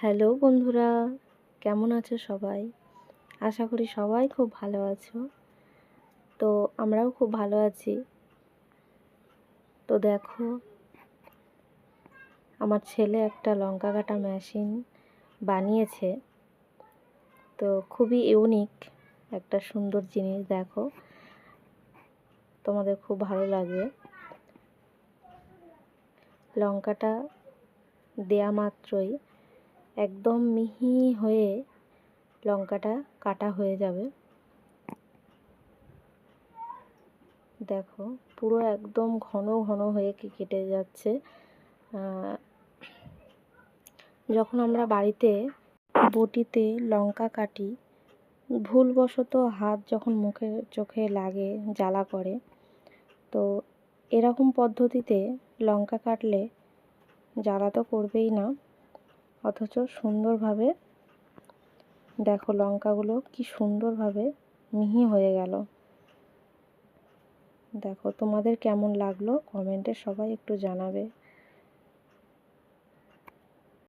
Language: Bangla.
হ্যালো বন্ধুরা, কেমন আছো সবাই? আশা করি সবাই খুব ভালো আছো। তো আমরাও খুব ভালো আছি। তো দেখো, আমার ছেলে একটা লঙ্কা কাটা মেশিন বানিয়েছে। তো খুবই ইউনিক একটা সুন্দর জিনিস। দেখো, তোমাদের খুব ভালো লাগবে। লঙ্কাটা দেয়া মাত্রই একদম মিহি হয়ে লঙ্কাটা কাটা হয়ে যাবে। দেখো, পুরো একদম ঘন ঘন হয়ে কেটে যাচ্ছে। যখন আমরা বাড়িতে বটিতে লঙ্কা কাটি, ভুলবশত হাত যখন মুখে চোখে লাগে, জ্বালা করে, তো এরকম পদ্ধতিতে লঙ্কা কাটলে জ্বালা তো করবেই না, অথচ সুন্দরভাবে দেখো লঙ্কাগুলো কি সুন্দরভাবে মিহি হয়ে গেল। দেখো, তোমাদের কেমন লাগলো কমেন্টে সবাই একটু জানাবে।